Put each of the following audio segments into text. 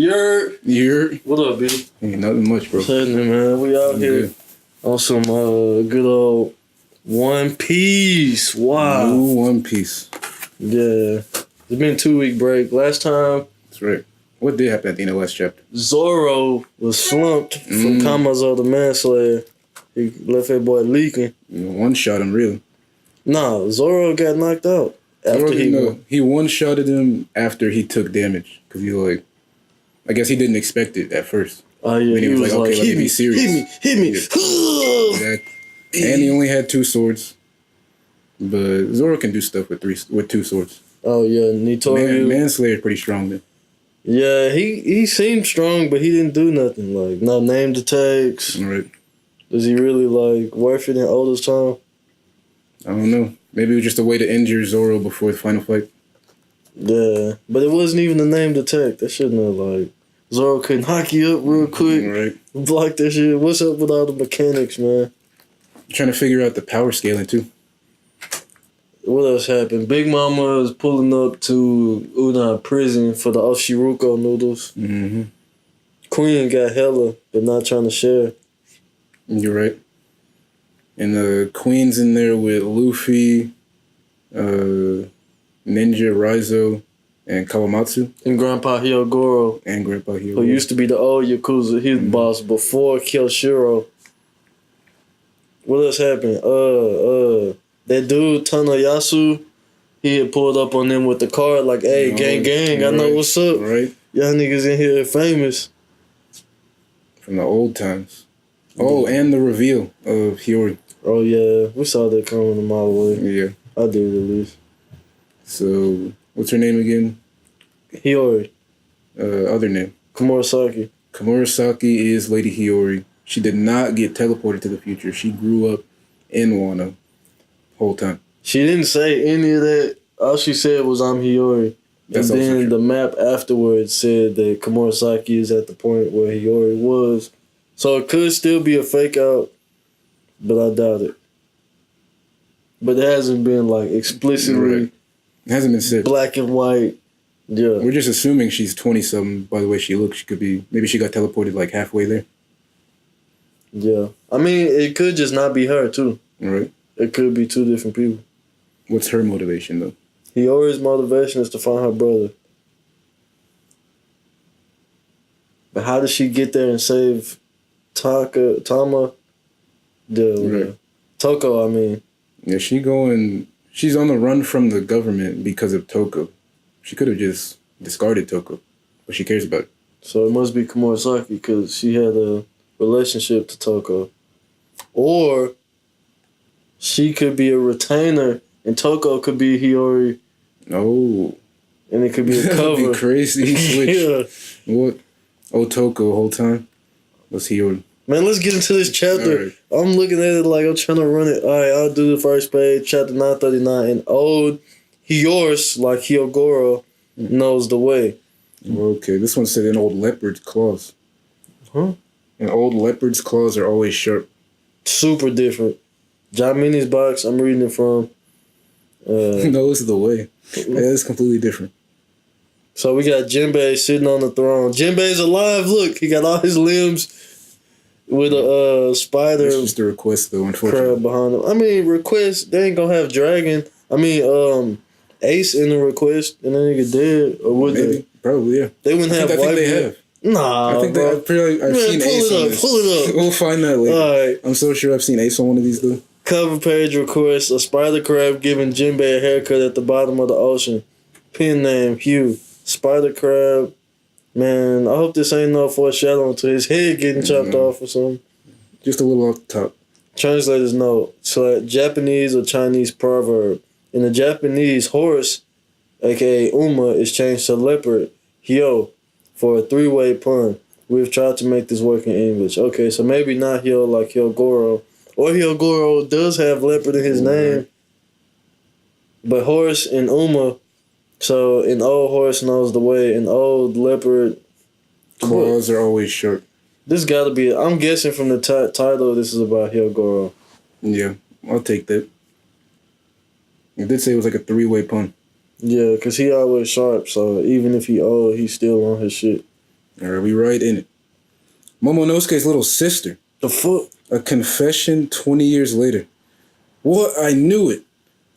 You're. What up, B? Ain't nothing much, bro. What's happening, man? We out here on some good old One Piece. Wow. New One Piece. Yeah. It's been a 2-week break. Last time. That's right. What did happen at the end of the last chapter? Zoro was slumped from Kamazo the Manslayer. He left that boy leaking. One-shot him, really. Nah, Zoro got knocked out. He one-shotted him after he took damage. Because I guess he didn't expect it at first. Oh, yeah. He was like, okay, let me be serious. Hit me. Yeah. And he only had 2 swords. But Zoro can do stuff with 2 swords. Oh, yeah. And he told you. Manslayer's pretty strong, then. Yeah, he seemed strong, but he didn't do nothing. Like, no named attacks. Right. Is he really, worth it in Oda's time? I don't know. Maybe it was just a way to injure Zoro before the final fight. Yeah, but it wasn't even a named attack. That shouldn't have, Zoro could knock you up real quick. Right. Block that shit. What's up with all the mechanics, man? I'm trying to figure out the power scaling, too. What else happened? Big Mama is pulling up to Udon prison for the Oshiruko noodles. Mm-hmm. Queen got hella, but not trying to share. You're right. And the Queen's in there with Luffy, Ninja, Raizo, and Kawamatsu. And Grandpa Hyogoro. Who used to be the old Yakuza, his boss before Kyoshiro. What else happened? That dude, Tanayasu, he had pulled up on them with the card like, hey, gang, I know what's up. Right. Y'all niggas in here famous. From the old times. Oh, and the reveal of Hiyori. Oh, yeah. We saw that coming a mile away. Yeah. I did, at least. So, what's her name again? Hiyori. Other name. Komurasaki. Komurasaki is Lady Hiyori. She did not get teleported to the future. She grew up in Wano whole time. She didn't say any of that. All she said was, I'm Hiyori. That's and then true. the map afterwards said that Komurasaki is at the point where Hiyori was. So it could still be a fake out, but I doubt it. But it hasn't been explicitly It hasn't been said. Black and white. Yeah. We're just assuming she's 20-something by the way she looks. She could be, maybe she got teleported halfway there. Yeah. I mean, it could just not be her, too. Right. It could be 2 different people. What's her motivation, though? Hiyori's motivation is to find her brother. But how does she get there and save Tama? Toko, I mean. Yeah, she's on the run from the government because of Toko. She could have just discarded Toko, but she cares about it. So it must be Komurasaki because she had a relationship to Toko. Or she could be a retainer and Toko could be Hiyori. Oh. And it could be a cover. That would be crazy. Switch. Yeah. What? Oh, Toko the whole time? Was Hiyori? Man, let's get into this chapter. Right. I'm looking at it I'm trying to run it. All right, I'll do the first page, chapter 939. And old Hiyori, like Hyogoro, knows the way. Okay, this one said an old leopard's claws. Huh? And old leopard's claws are always sharp. Super different. John Mini's box, I'm reading it from. Knows the way. Yeah, it's completely different. So we got Jinbei sitting on the throne. Jinbei's alive. Look, he got all his limbs with a spider. It's just a request, though, unfortunately. Crab behind him. I mean, request, they ain't gonna have dragon. I mean, Ace in the request, and then nigga dead. Or would Maybe. they? Probably, yeah. They wouldn't have I think they have. Nah, I think bro. I've seen Ace on this. Pull it up. We'll find that later. All right. I'm so sure I've seen Ace on one of these, though. Cover page request, a spider crab giving Jinbei a haircut at the bottom of the ocean. Pen name, Hugh. Spider crab. Man, I hope this ain't no foreshadowing to his head getting chopped off or something. Just a little off the top. Translator's note. So Japanese or Chinese proverb. In the Japanese, horse, aka Uma, is changed to leopard, Hyo, for a 3-way pun. We've tried to make this work in English. Okay, so maybe not Hyo like Hyogoro. Or Hyogoro does have leopard in his name. But horse and Uma, so an old horse knows the way, an old leopard. Claws are always sharp. This gotta be, I'm guessing from the title, this is about Hyogoro. Yeah, I'll take that. It did say it was like a 3-way pun. Yeah, because he always sharp, so even if he old, he's still on his shit. All right, we right in it. Momonosuke's little sister. The fuck? A confession 20 years later. What? I knew it.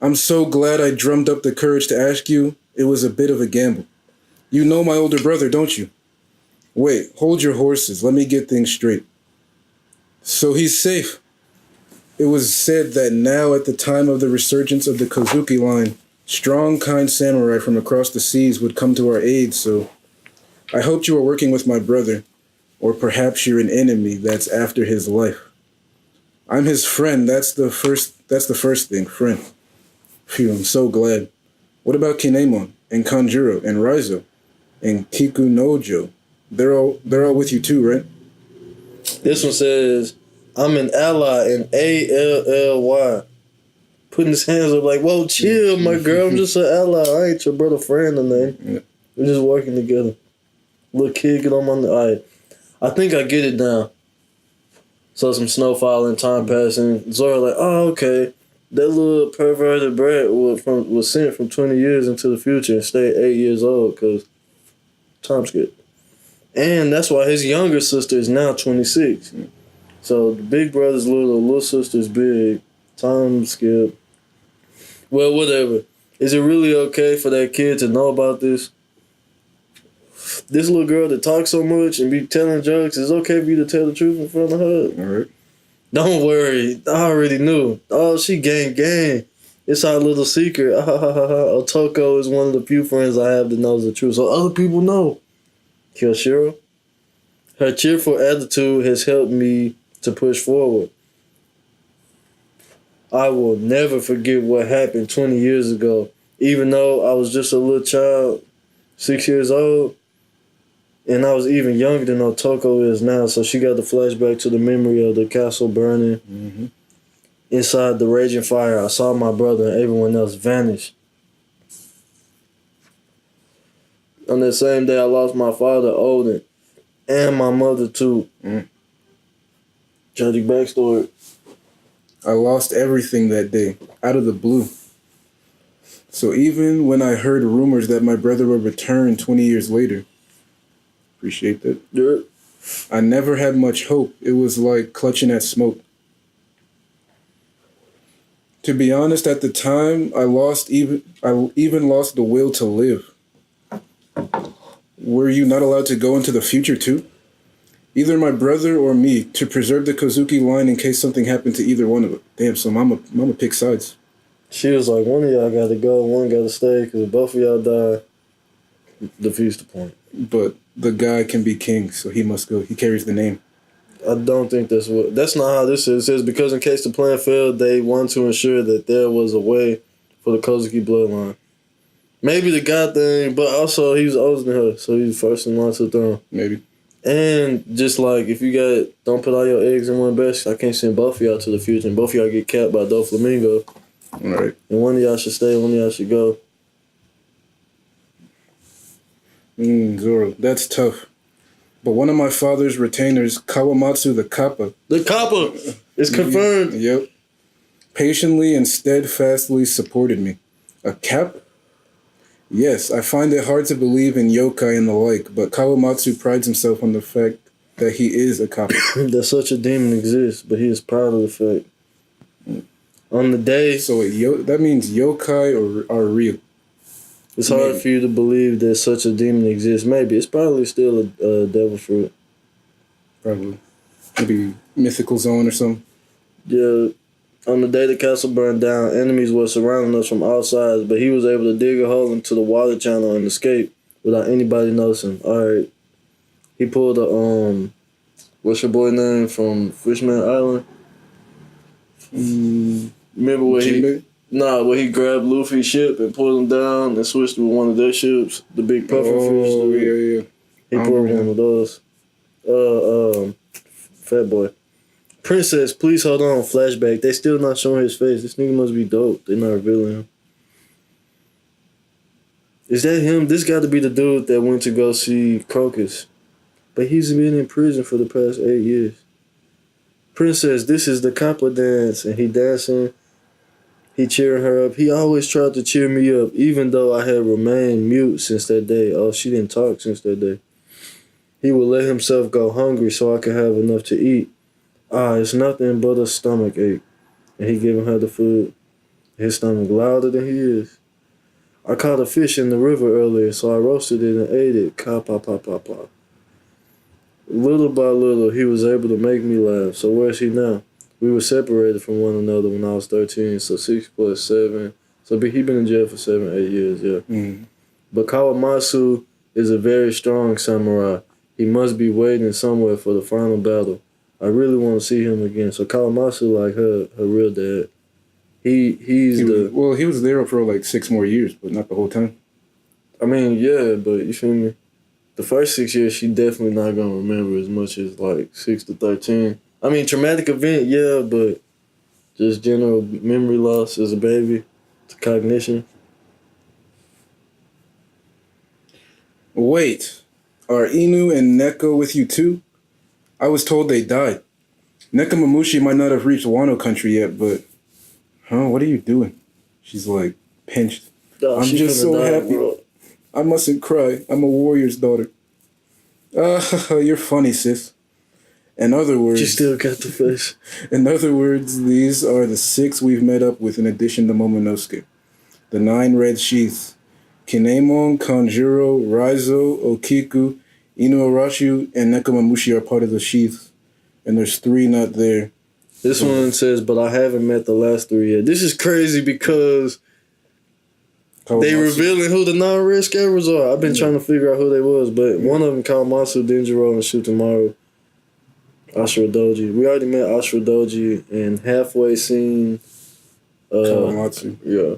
I'm so glad I drummed up the courage to ask you. It was a bit of a gamble. You know my older brother, don't you? Wait, hold your horses. Let me get things straight. So he's safe. It was said that now, at the time of the resurgence of the Kozuki line, strong, kind samurai from across the seas would come to our aid, so I hoped you were working with my brother, or perhaps you're an enemy that's after his life. I'm his friend. That's the first thing, friend. Phew, I'm so glad. What about Kinemon and Kanjuro and Raizo and Kikunojo? They're all with you too, right? This one says, I'm an ally in ALLY. Putting his hands up like, whoa, chill, my girl. I'm just an ally. I ain't your brother friend or nothing. Yeah. We're just working together. Little kid, get on my... Alright. I think I get it now. So some snow falling, time passing. Zora like, oh, okay. That little perverted brat was sent from 20 years into the future and stayed 8 years old because time skip. And that's why his younger sister is now 26. So the big brother's little sister's big. Time skip. Well, whatever. Is it really okay for that kid to know about this? This little girl that talks so much and be telling jokes, it's okay for you to tell the truth in front of her? All right. Don't worry. I already knew. Oh, she gang. It's our little secret. Otoko is one of the few friends I have that knows the truth. So other people know. Kyoshiro. Her cheerful attitude has helped me to push forward. I will never forget what happened 20 years ago. Even though I was just a little child, 6 years old, and I was even younger than Otoko is now, so she got the flashback to the memory of the castle burning. Mm-hmm. Inside the raging fire, I saw my brother and everyone else vanish. On that same day, I lost my father, Odin, and my mother, too. Tragic backstory. I lost everything that day, out of the blue. So even when I heard rumors that my brother would return 20 years later, appreciate that. Yeah. I never had much hope. It was like clutching at smoke. To be honest, at the time, I even lost the will to live. Were you not allowed to go into the future too? Either my brother or me, to preserve the Kozuki line in case something happened to either one of them. Damn, so mama pick sides. She was like, one of y'all got to go, one got to stay, because if both of y'all die, defeats the point. But the guy can be king, so he must go. He carries the name. I don't think that's not how this is. It says, because in case the plan failed, they want to ensure that there was a way for the Kozuki bloodline. Maybe the guy thing, but also he was older than her, so he's first in line to the throne. Maybe. And just like, if you don't put all your eggs in one basket, I can't send both of y'all to the future, and both of y'all get capped by Doflamingo. All right. And one of y'all should stay, one of y'all should go. Zoro, that's tough. But one of my father's retainers, Kawamatsu the Kappa. The Kappa is confirmed. Yep. Patiently and steadfastly supported me. A cap? Yes, I find it hard to believe in yokai and the like, but Kawamatsu prides himself on the fact that he is a kappa. That such a demon exists, but he is proud of the fact. On the day... So that means yokai are real. It's hard for you to believe that such a demon exists. Maybe. It's probably still a devil fruit. Probably. Maybe mythical zone or something. Yeah. On the day the castle burned down, enemies were surrounding us from all sides, but he was able to dig a hole into the water channel and escape without anybody noticing. Alright. He pulled a, what's your boy name from Fishman Island? Remember where where he grabbed Luffy's ship and pulled him down and switched with one of their ships, the big puffer fish. Yeah. He pulled one of those. Fat boy. Princess, please hold on. Flashback. They still not showing his face. This nigga must be dope. They not revealing him. Is that him? This got to be the dude that went to go see Crocus. But he's been in prison for the past 8 years. Princess, this is the Kappa dance. And he dancing. He cheering her up. He always tried to cheer me up, even though I had remained mute since that day. Oh, she didn't talk since that day. he would let himself go hungry so I could have enough to eat. It's nothing but a stomach ache. And he giving her the food. His stomach louder than he is. I caught a fish in the river earlier, so I roasted it and ate it. Ka pa pa pa pa. Little by little, he was able to make me laugh. So where's he now? We were separated from one another when I was 13, so 6 plus 7. So he been in jail for 7, 8 years, yeah. Mm. But Kawamatsu is a very strong samurai. He must be waiting somewhere for the final battle. I really want to see him again. So Kawamatsu like her real dad. He was there for like 6 more years, but not the whole time. I mean, yeah, but you feel me? The first 6 years, she definitely not gonna remember as much as like 6 to 13. I mean, traumatic event, yeah, but just general memory loss as a baby, to cognition. Wait, are Inu and Neko with you too? I was told they died. Nekamamushi might not have reached Wano country yet, but... Huh, what are you doing? She's like, pinched. I'm just so happy. Bro. I mustn't cry. I'm a warrior's daughter. You're funny, sis. In other words... She still got the face. In other words, these are the 6 we've met up with in addition to Momonosuke. The 9 red sheaths. Kinemon, Kanjuro, Raizo, Okiku, Inuarashi, and Nekamamushi are part of the sheaths. And there's 3 not there. This one says, but I haven't met the last 3 yet. This is crazy because they revealing who the 9 red scabbers are. I've been trying to figure out who they was, but one of them, Kawamatsu, Denjiro, and Shutamaru, Ashura Doji. We already met Ashura Doji in halfway scene. Kawamatsu. Yeah.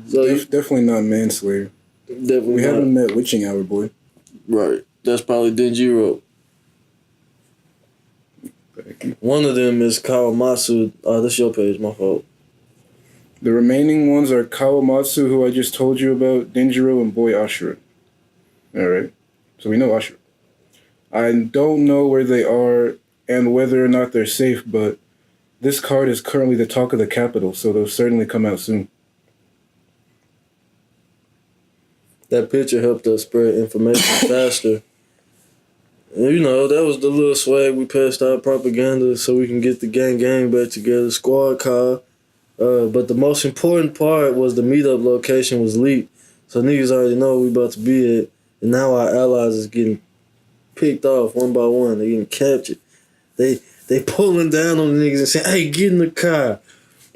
So definitely not Manslayer. Definitely we haven't met Witching Hour Boy. Right. That's probably Denjiro. One of them is Kawamatsu. That's your page, my fault. The remaining ones are Kawamatsu, who I just told you about, Denjiro, and Boy Ashura. Alright. So we know Ashura. I don't know where they are and whether or not they're safe, but this card is currently the talk of the capital, so they'll certainly come out soon. That picture helped us spread information faster. You know, that was the little swag we passed out, propaganda, so we can get the gang back together, squad car. But the most important part was the meetup location was leaked. So niggas already know we about to be at. And now our allies is getting picked off one by one. They getting captured. They pulling down on the niggas and saying, hey, get in the car.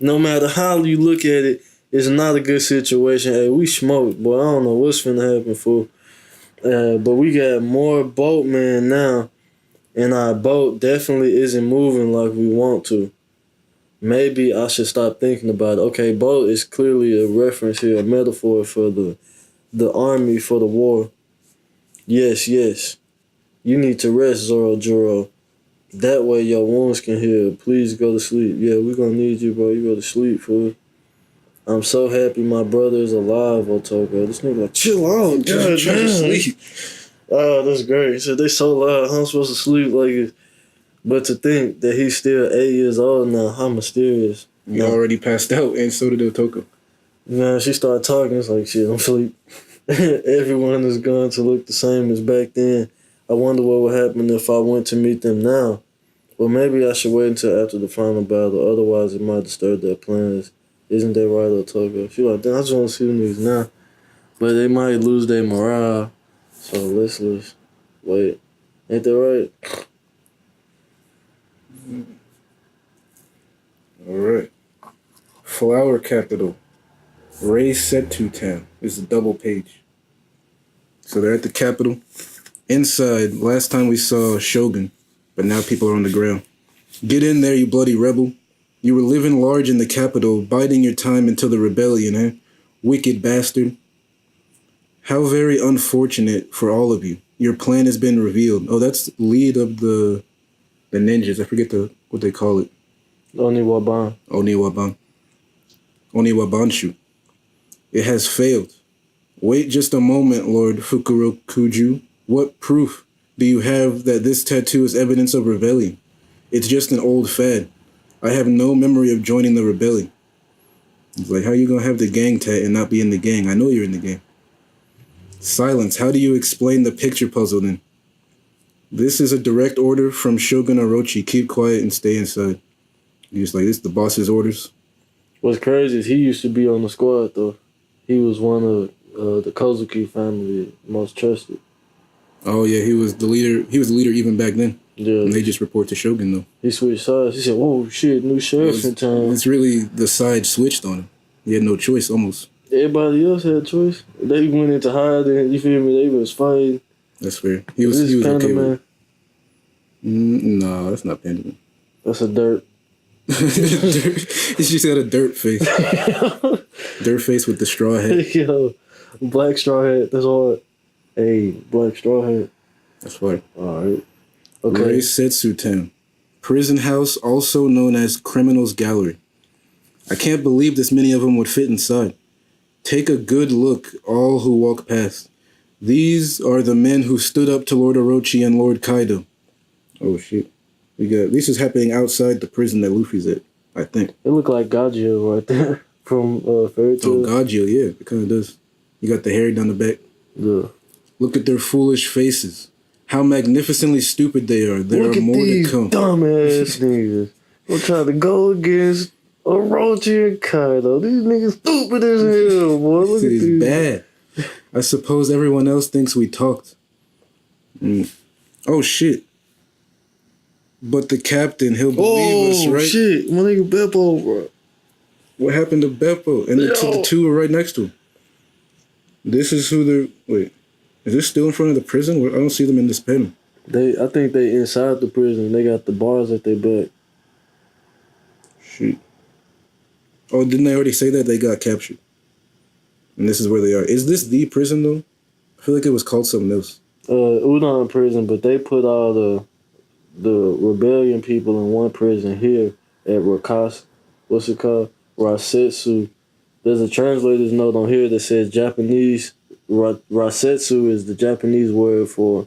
No matter how you look at it, it's not a good situation. Hey, we smoked, boy. I don't know what's finna happen, fool. But we got more boatmen now, and our boat definitely isn't moving like we want to. Maybe I should stop thinking about it. Okay, boat is clearly a reference here, a metaphor for the army, for the war. Yes. You need to rest, Zoro. That way your wounds can heal. Please go to sleep. Yeah, we're gonna need you, bro. You go to sleep, fool. I'm so happy my brother is alive, Otoko. This nigga like, chill out, God damn. Sleep. Oh, that's great. He said, they so loud, I'm supposed to sleep like it. But to think that he's still 8 years old now, how mysterious. You already passed out, and so did Otoko. Man, she started talking, it's like, shit, I'm asleep. Everyone is going to look the same as back then. I wonder what would happen if I went to meet them now. Well, maybe I should wait until after the final battle, otherwise it might disturb their plans. Isn't that right, Otoko? She like, damn, I just want to see them niggas now. But they might lose their morale. So let's wait. Ain't that right? Alright. Flower Capital. Ray Setutan is a double page. So they're at the capital. Inside, last time we saw Shogun, but now people are on the ground. Get in there, you bloody rebel. You were living large in the capital, biding your time until the rebellion, eh? Wicked bastard. How very unfortunate for all of you. Your plan has been revealed. Oh, that's lead of the ninjas. I forget what they call it. Oniwaban. Oniwabanshu. It has failed. Wait just a moment, Lord Fukurokuju. What proof do you have that this tattoo is evidence of rebellion? It's just an old fad. I have no memory of joining the rebellion. It's like, how you gonna have the gang tat and not be in the gang? I know you're in the gang. Silence. How do you explain the picture puzzle then? This is a direct order from Shogun Orochi. Keep quiet and stay inside. He's like, this is the boss's orders. What's crazy is he used to be on the squad though. He was one of the Kozuki family most trusted. Oh yeah, he was the leader. He was the leader even back then. Yeah. And they just report to Shogun though. He switched sides. He said, "Whoa, shit, new sheriff in town." It's really the side switched on him. He had no choice almost. Everybody else had a choice. They went into hiding. You feel me? They was fighting. That's fair. He was Panda okay Man. with it. No, that's not Panda Man. That's a dirt. He just got a dirt face. Dirt face with the straw hat. Yo, black straw hat. That's hard. Hey, black straw hat. That's fine. All right. Okay. Reisetsu Town. Prison house, also known as Criminals Gallery. I can't believe this many of them would fit inside. Take a good look, all who walk past. These are the men who stood up to Lord Orochi and Lord Kaido. Oh shit. This is happening outside the prison that Luffy's at, I think. It looked like Gajio right there from Fairy Tail. Oh, Gajio, yeah, it kind of does. You got the hair down the back. Yeah. Look at their foolish faces. How magnificently stupid they are. There Look are at more to these come. dumbass niggas. We're trying to go against Orochi and Kaido. These niggas stupid as hell, boy. Look at This these. is bad. I suppose everyone else thinks we talked. Oh, shit. But the captain, he'll believe us, right? Oh, shit. My nigga Beppo, bro. What happened to Beppo? And the two are right next to him. This is who they're... Wait. Is this still in front of the prison? I don't see them in this panel. I think they inside the prison. They got the bars at their back. Shoot. Oh, didn't they already say that? They got captured. And this is where they are. Is this the prison, though? I feel like it was called something else. Udon prison, but they put all the rebellion people in one prison here at Rakas. What's it called? Rasetsu. There's a translator's note on here that says Japanese. Rasetsu is the Japanese word for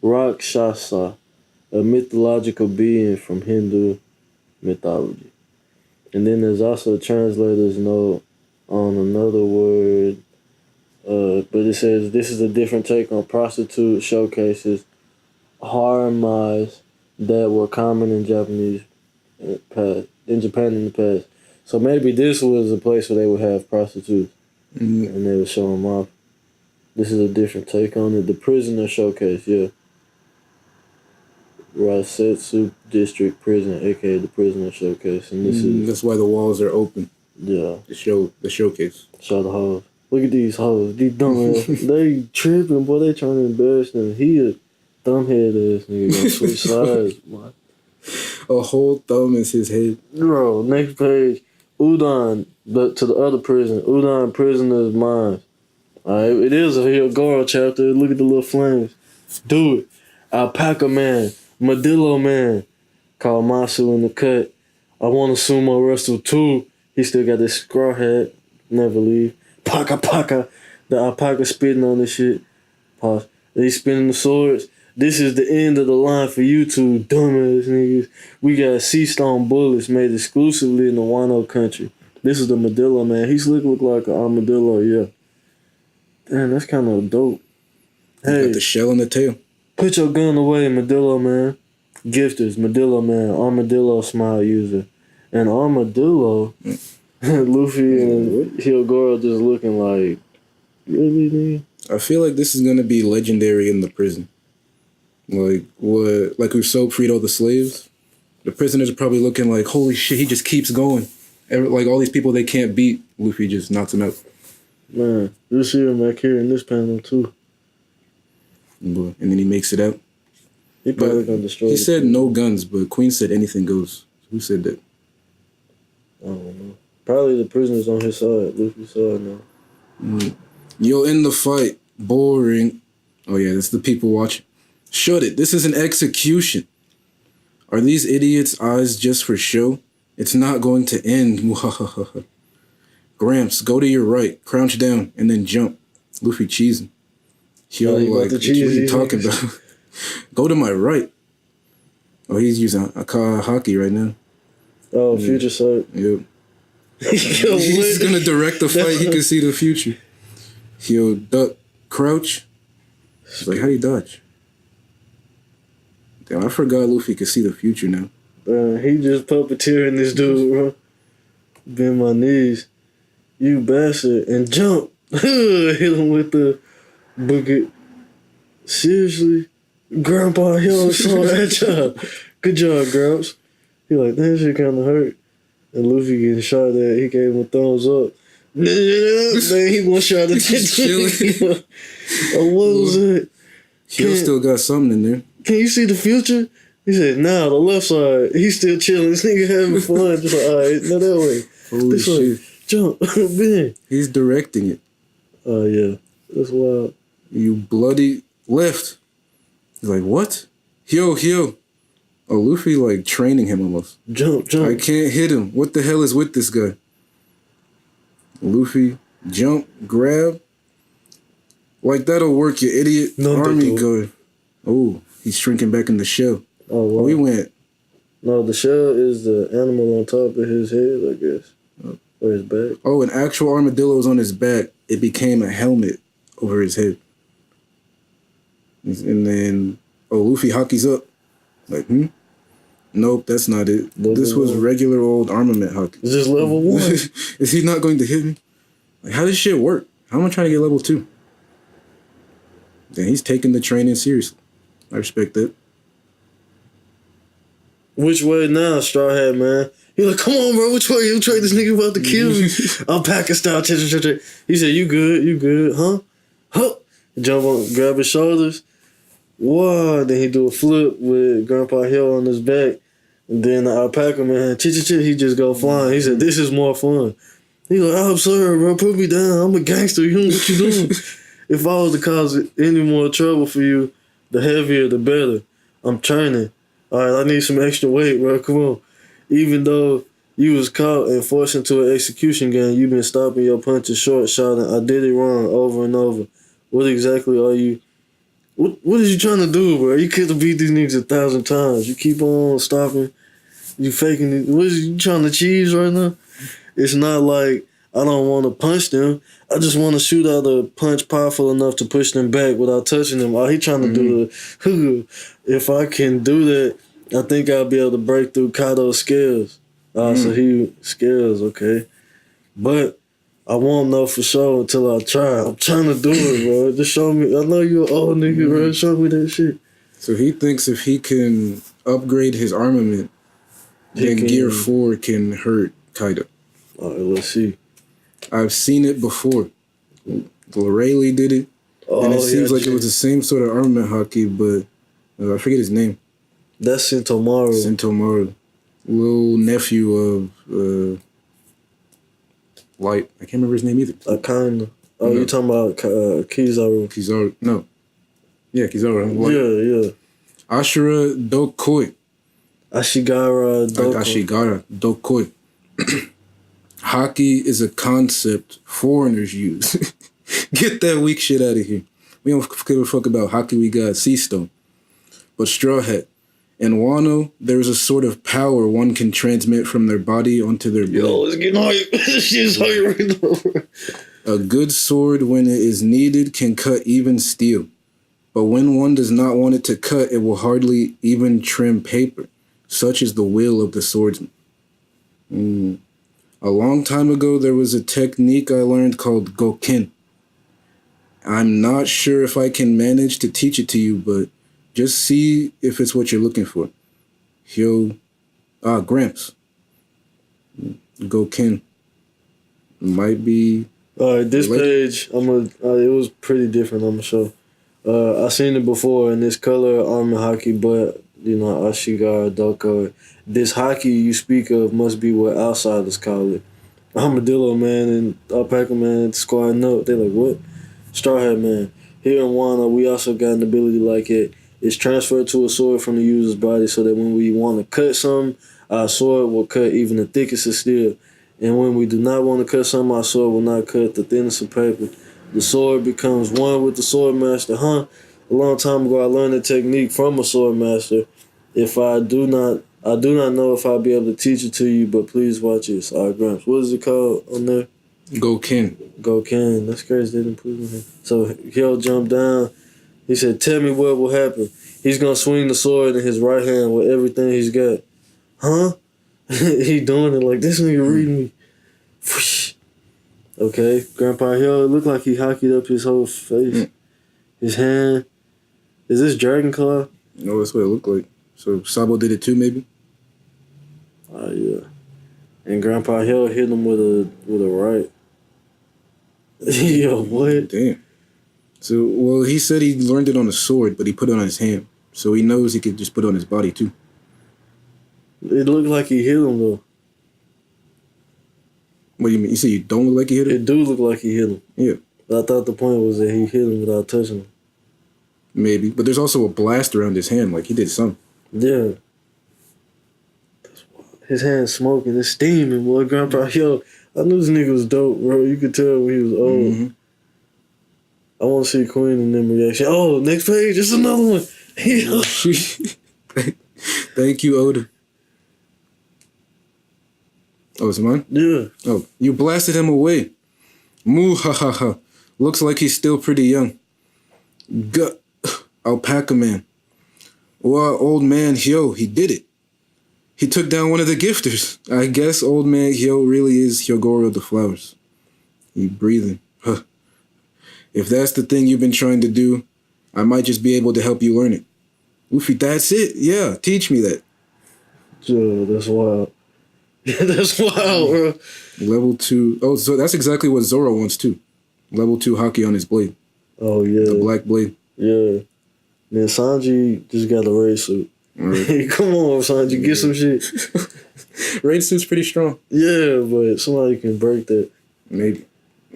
Rakshasa, a mythological being from Hindu mythology. And then there's also a translator's note on another word, but it says this is a different take on prostitute showcases harmonies that were common in Japan in the past. So maybe this was a place where they would have prostitutes and they would show them off. This is a different take on it. The prisoner showcase, yeah. Rasetsu District Prison, aka the prisoner showcase, and this is that's why the walls are open. Yeah. The showcase. Show the hoes. Look at these hoes. These dumbass. They tripping, boy. They trying to embarrass them. He a thumbhead ass nigga. Gonna switch sides, boy. A whole thumb is his head. Bro, next page. Udon, to the other prison. Udon prisoner's mind. Alright, it is a Hyogoro chapter. Look at the little flames. Do it. Alpaca man. Madillo man. Called Masu in the cut. I want to sumo wrestle too. He still got this straw hat. Never leave. Paka paka. The alpaca spitting on this shit. Pause. They spinning the swords. This is the end of the line for you two dumbass niggas. We got sea stone bullets made exclusively in the Wano country. This is the Madillo man. He slick look like an armadillo, yeah. Damn, that's kind of dope. Hey, got the shell on the tail. Put your gun away, Madillo man. Gifters, Madillo man, armadillo smile user. And armadillo, Luffy and Hyogoro just looking like, really, nigga? I feel like this is gonna be legendary in the prison. Like what? Like we've soap freed all the slaves. The prisoners are probably looking like, holy shit, he just keeps going. Like all these people they can't beat, Luffy just knocks them out. Man, you'll see him back here in this panel too. And then he makes it out. He probably gonna destroy. He said no guns, but Queen said anything goes. Who said that? I don't know. Probably the prisoners on his side, Luffy's side now. Yo, in the fight, boring. Oh yeah, that's the people watching. Shut it. This is an execution. Are these idiots' eyes just for show? It's not going to end. Gramps, go to your right, crouch down, and then jump. Luffy cheesing. Yo, like, what are you talking about? Go to my right. Oh, he's using hockey right now. Oh, future sight. Yep. He's gonna direct the fight. He can see the future. He'll duck, crouch. It's like, how do you dodge? Damn, I forgot Luffy could see the future now. He just puppeteering this dude, bro. Bend my knees. You bastard. And jump. Hit him with the bucket. Seriously? Grandpa, yo, so that job. Good job, Gramps. He like, that shit kind of hurt. And Luffy getting shot at. He gave him a thumbs up. Man, he one shot at the oh, what was it? He still got something in there. Can you see the future? He said, nah, the left side. He's still chilling. This nigga having fun. Just like, all right, not that way. Holy this shit. Way. Jump. Man. He's directing it. Oh, yeah. That's wild. You bloody left. He's like, what? Yo. Oh, Luffy like training him almost. Jump. I can't hit him. What the hell is with this guy? Luffy, jump, grab. Like, that'll work, you idiot. No, Army guard. Oh, he's shrinking back in the shell. Oh, wow. We went. No, the shell is the animal on top of his head, I guess. Or his back. Oh, an actual armadillo was on his back. It became a helmet over his head. And then, Luffy hockeys up. Like, Nope, that's not it. This was regular old armament hockey. Is this level 1? Is he not going to hit me? Like, how does shit work? How am I trying to get level 2? Then he's taking the training seriously. I respect that. Which way now, Straw Hat, man? He like, come on, bro, which way? You trade this nigga about to kill me. Alpaca style. He said, you good, huh? Huh? Jump on, grab his shoulders. Whoa, then he do a flip with Grandpa Hill on his back. And then the alpaca man, he just go flying. He said, this is more fun. He like, I'm sorry, bro, put me down. I'm a gangster. You know what you doing? If I was to cause any more trouble for you, the heavier, the better. I'm training. All right, I need some extra weight, bro. Come on. Even though you was caught and forced into an execution game, you've been stopping your punches short, shouting, I did it wrong over and over. What exactly are you? What is you trying to do, bro? You could have beat these niggas 1,000 times. You keep on stopping. You faking it. What is you trying to cheese right now? It's not like I don't want to punch them. I just want to shoot out a punch powerful enough to push them back without touching them. Oh, he trying to do the... If I can do that, I think I'll be able to break through Kado's scales. So he... Scales, okay. But... I won't know for sure until I try. I'm trying to do it, bro. Just show me. I know you're an old nigga, bro. Show me that shit. So he thinks if he can upgrade his armament, then Gear 4 can hurt Kaido. All right, let's see. I've seen it before. Rayleigh did it. And it seems like it was the same sort of armament hockey, but I forget his name. That's Sentomaru. Sentomaru. Little nephew of... Light. I can't remember his name either. Kinda. Oh, you talking about Kizaru? Kizaru. No. Yeah, Kizaru. Yeah. Ashura Dokoi. Ashigara Dokoi. Ashigara Dokoi. Hockey is a concept foreigners use. Get that weak shit out of here. We don't give a fuck about hockey. We got Sea Stone. But Straw Hat. In Wano, there's a sort of power one can transmit from their body onto their blood. Yo, it's getting hype. This shit's hype right now. A good sword, when it is needed, can cut even steel. But when one does not want it to cut, it will hardly even trim paper. Such is the will of the swordsman. A long time ago, there was a technique I learned called Goken. I'm not sure if I can manage to teach it to you, but... just see if it's what you're looking for. Gramps. Goken. Might be... All right, this page, it was pretty different, I'm sure. I seen it before in this color armor hockey, but, Ashigara, Doko. This hockey you speak of must be what outsiders call it. Armadillo man and Alpaca man squaring up. They like, what? Straw Hat man. Here in Wano, we also got an ability like it. It's transferred to a sword from the user's body so that when we want to cut something, our sword will cut even the thickest of steel. And when we do not want to cut something, our sword will not cut the thinnest of paper. The sword becomes one with the sword master. A long time ago, I learned the technique from a sword master. I do not know if I'll be able to teach it to you, but please watch this. All right, Gramps. What is it called on there? Goken. Go Ken. That's crazy. They didn't put him in here. So he'll jump down. He said, "Tell me what will happen." He's gonna swing the sword in his right hand with everything he's got. Huh? He doing it like this nigga reading me. Whoosh. Okay, Grandpa Hill, it looked like he hockeyed up his whole face. His hand. Is this Dragon Claw? No, that's what it looked like. So Sabo did it too, maybe? Oh, yeah. And Grandpa Hill hit him with a right. Yo, what? Damn. So, well, he said he learned it on a sword, but he put it on his hand. So he knows he could just put it on his body, too. It looked like he hit him, though. What do you mean? You say you don't look like he hit him? It do look like he hit him. Yeah. But I thought the point was that he hit him without touching him. Maybe. But there's also a blast around his hand, like he did something. Yeah. His hand's smoking. It's steaming, boy. Grandpa, yo, I knew this nigga was dope, bro. You could tell when he was old. Mm-hmm. I want to see Queen and them reaction. Oh, next page. It's another one. Thank you, Oda. Oh, it's mine? Yeah. Oh, you blasted him away. Moo ha ha ha. Looks like he's still pretty young. Alpaca man. Well, old man Hyo, he did it. He took down one of the gifters. I guess old man Hyo really is Hyogoro the Flowers. He breathing. Huh. If that's the thing you've been trying to do, I might just be able to help you learn it. Luffy, that's it. Yeah, teach me that. Yo, that's wild. Yeah, that's wild, bro. Level 2. Oh, so that's exactly what Zoro wants too. Level 2 hockey on his blade. Oh, yeah. The black blade. Yeah. Man, Sanji just got a raid suit. Right. Come on, Sanji, get some shit. Raid suit's pretty strong. Yeah, but somebody can break that. Maybe.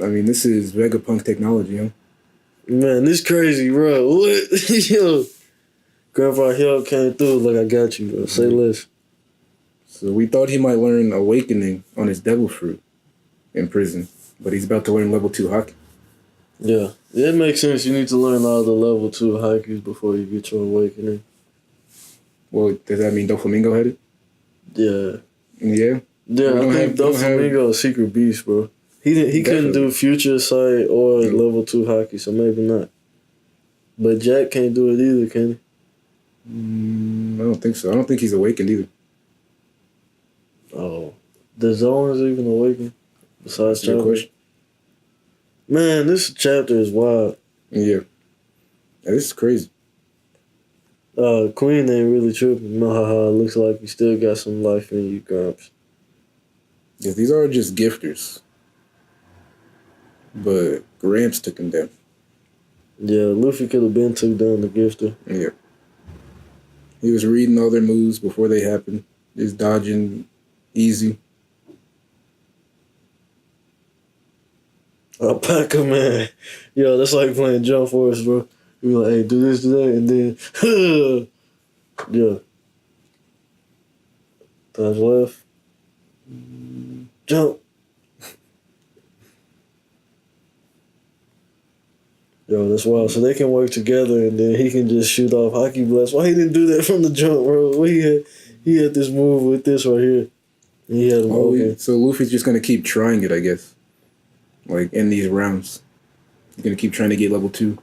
I mean, this is Vegapunk technology, huh? Man, this crazy, bro. What? Yo. Grandpa Hill came through like, I got you, bro. Say less. So we thought he might learn Awakening on his Devil Fruit in prison, but he's about to learn level 2 hockey. Yeah. It makes sense. You need to learn all the level 2 haikus before you get your Awakening. Well, does that mean Doflamingo had it? Yeah. Yeah? Yeah, I think Doflamingo is Secret Beast, bro. He couldn't do Future Sight or level 2 hockey, so maybe not. But Jack can't do it either, can he? I don't think so. I don't think he's awakened either. Oh. The Zones even awakened? Besides That's your question? Man, this chapter is wild. Yeah. This is crazy. Queen ain't really tripping. Mahaha, looks like you still got some life in you, Gramps. Yeah, these are just gifters. But Gramps took him down. Yeah, Luffy could have been too down the gifter. Yeah. He was reading all their moves before they happened. Just dodging easy. Alpaca man. Yo, that's like playing Jump Force, bro. You like, hey, do this, do that, and then, yeah. Dodge left. Jump. Yo, that's wild. So they can work together, and then he can just shoot off Hockey Blast. Why he didn't do that from the jump, bro? Well, he had this move with this right here. And he had him open. So Luffy's just going to keep trying it, I guess. Like, in these rounds. He's going to keep trying to get level 2.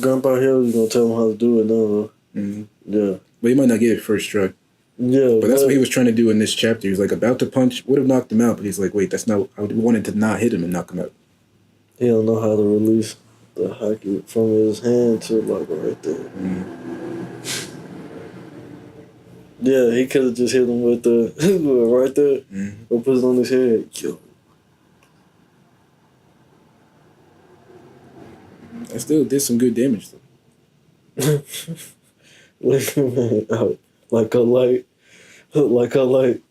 Grandpa Hill is going to tell him how to do it now, though. Mm-hmm. Yeah. But he might not get it first try. Yeah. But that's what he was trying to do in this chapter. He was like about to punch, would have knocked him out, but he's like, wait, that's not, I wanted to not hit him and knock him out. He don't know how to release the hockey from his hand to like right there. Mm-hmm. Yeah, he could have just hit him with the right there. Mm-hmm. Or put it on his head. Yo. I still did some good damage though. Look, man, out like a light. Like a light.